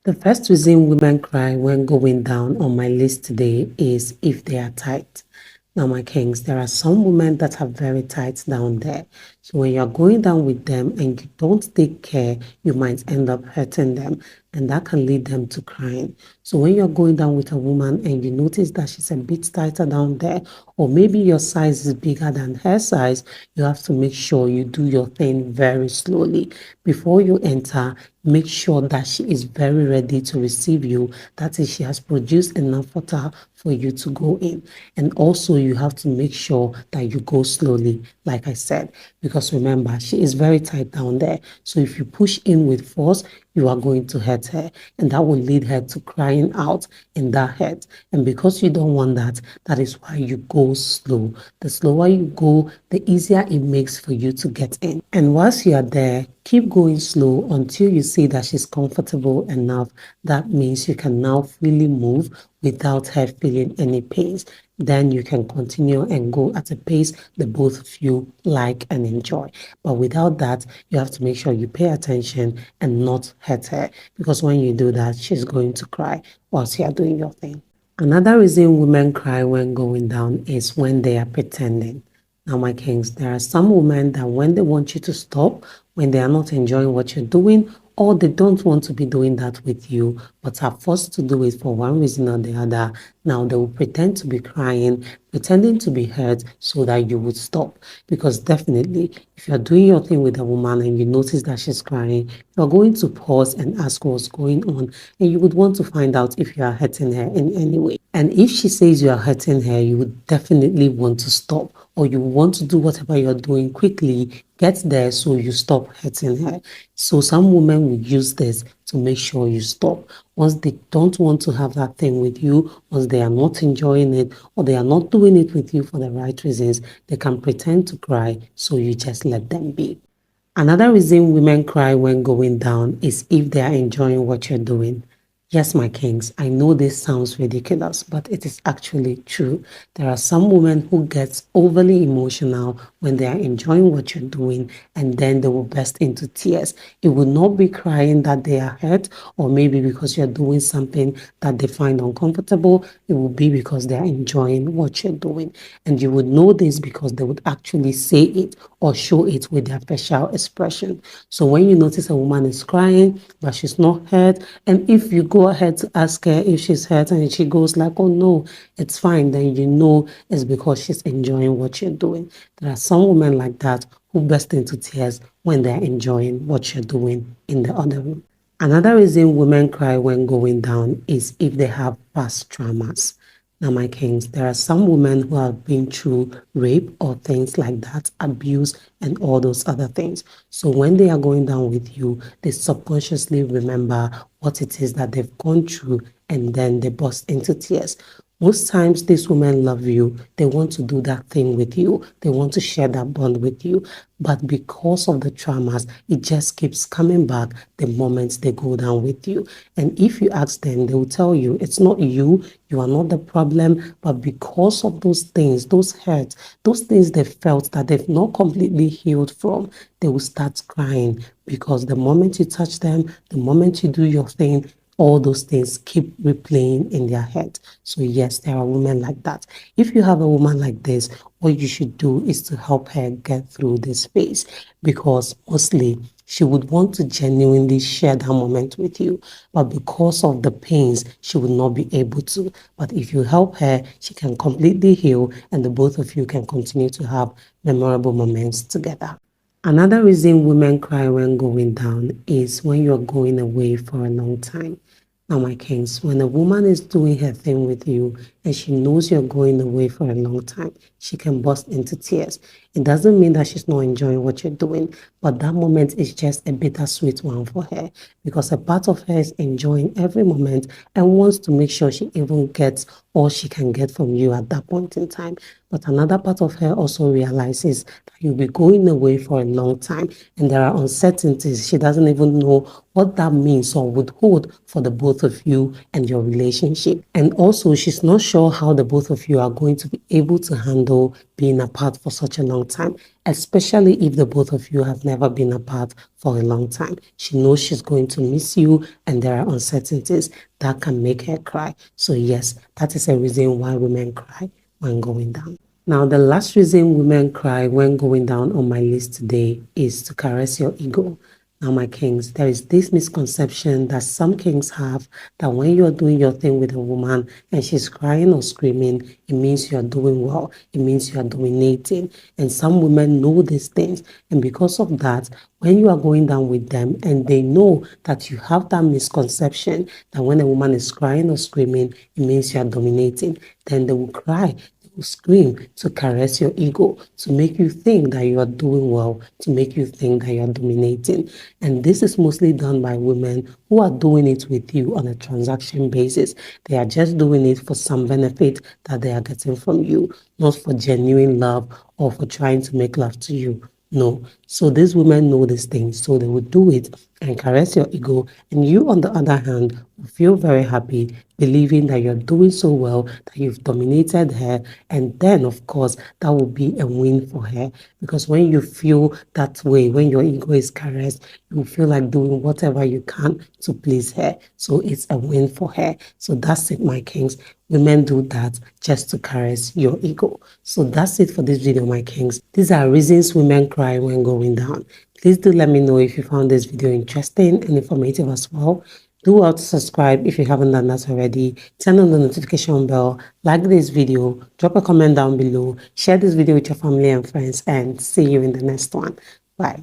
The first reason women cry when going down on my list today is if they are tight. Now, my kings, there are some women that are very tight down there. So when you're going down with them and you don't take care, you might end up hurting them, and that can lead them to crying. So when you're going down with a woman and you notice that she's a bit tighter down there, or maybe your size is bigger than her size, you have to make sure you do your thing very slowly. Before you enter, make sure that she is very ready to receive you. That is, she has produced enough water for you to go in. And also, you have to make sure that you go slowly, like I said, because remember, she is very tight down there. So if you push in with force, you are going to hurt her, and that will lead her to crying out in that hurt. And because you don't want that, that is why you go slow. The slower you go, the easier it makes for you to get in. And once you are there, keep going slow until you see that she's comfortable enough. That means you can now freely move without her feeling any pains. Then you can continue and go at a pace the both of you like and enjoy. But without that, you have to make sure you pay attention and not hurt her, because when you do that, she's going to cry whilst you are doing your thing. Another reason women cry when going down is when they are pretending. Now, my kings, there are some women that when they want you to stop, when they are not enjoying what you're doing, or they don't want to be doing that with you, but are forced to do it for one reason or the other, now they will pretend to be crying, pretending to be hurt so that you would stop. Because definitely, if you're doing your thing with a woman and you notice that she's crying, you're going to pause and ask what's going on, and you would want to find out if you are hurting her in any way. And if she says you are hurting her, you would definitely want to stop, or you want to do whatever you're doing quickly, get there so you stop hurting her. So some women will use this to make sure you stop. Once they don't want to have that thing with you, once they are not enjoying it, or they are not doing it with you for the right reasons, they can pretend to cry, so you just let them be. Another reason women cry when going down is if they are enjoying what you're doing. Yes, my kings, I know this sounds ridiculous, but it is actually true. There are some women who get overly emotional when they are enjoying what you're doing, and then they will burst into tears. It will not be crying that they are hurt, or maybe because you're doing something that they find uncomfortable. It will be because they are enjoying what you're doing. And you would know this because they would actually say it or show it with their facial expression. So when you notice a woman is crying, but she's not hurt, and if you go ahead to ask her if she's hurt and she goes like, oh no, it's fine, then you know it's because she's enjoying what you're doing. There are some women like that who burst into tears when they're enjoying what you're doing in the other room. Another reason women cry when going down is if they have past traumas. Now, my kings, there are some women who have been through rape or things like that, abuse, and all those other things. So when they are going down with you, they subconsciously remember what it is that they've gone through, and then they burst into tears. Most times, these women love you. They want to do that thing with you. They want to share that bond with you. But because of the traumas, it just keeps coming back the moment they go down with you. And if you ask them, they will tell you it's not you. You are not the problem. But because of those things, those hurts, those things they felt that they've not completely healed from, they will start crying. Because the moment you touch them, the moment you do your thing, all those things keep replaying in their head. So yes, there are women like that. If you have a woman like this, what you should do is to help her get through this phase, because mostly she would want to genuinely share that moment with you, but because of the pains, she would not be able to. But if you help her, she can completely heal, and the both of you can continue to have memorable moments together. Another reason women cry when going down is when you're going away for a long time. Now, my kings, when a woman is doing her thing with you and she knows you're going away for a long time, she can burst into tears. It doesn't mean that she's not enjoying what you're doing, but that moment is just a bittersweet one for her, because a part of her is enjoying every moment and wants to make sure she even gets all she can get from you at that point in time. But another part of her also realizes that you'll be going away for a long time and there are uncertainties. She doesn't even know what that means or would hold for the both of you and your relationship. And also, she's not sure how the both of you are going to be able to handle being apart for such a long difficult time, especially if the both of you have never been apart for a long time. She knows she's going to miss you, and there are uncertainties that can make her cry. So yes, that is a reason why women cry when going down. Now, the last reason women cry when going down on my list today is to caress your ego. Now, my kings, there is this misconception that some kings have that when you're doing your thing with a woman and she's crying or screaming, it means you're doing well, it means you're dominating. And some women know these things. And because of that, when you are going down with them and they know that you have that misconception that when a woman is crying or screaming, it means you're dominating, then they will cry, scream to caress your ego, to make you think that you are doing well, to make you think that you're dominating. And this is mostly done by women who are doing it with you on a transaction basis. They are just doing it for some benefit that they are getting from you, not for genuine love or for trying to make love to you. No. So these women know these things, so they would do it and caress your ego. And you, on the other hand, will feel very happy, believing that you're doing so well, that you've dominated her. And then, of course, that will be a win for her. Because when you feel that way, when your ego is caressed, you feel like doing whatever you can to please her. So it's a win for her. So that's it, my kings. Women do that just to caress your ego. So that's it for this video, my kings. These are reasons women cry when going down. Please do let me know if you found this video interesting and informative as well. Do well to subscribe if you haven't done that already. Turn on the notification bell, like this video, drop a comment down below, share this video with your family and friends, and see you in the next one. Bye.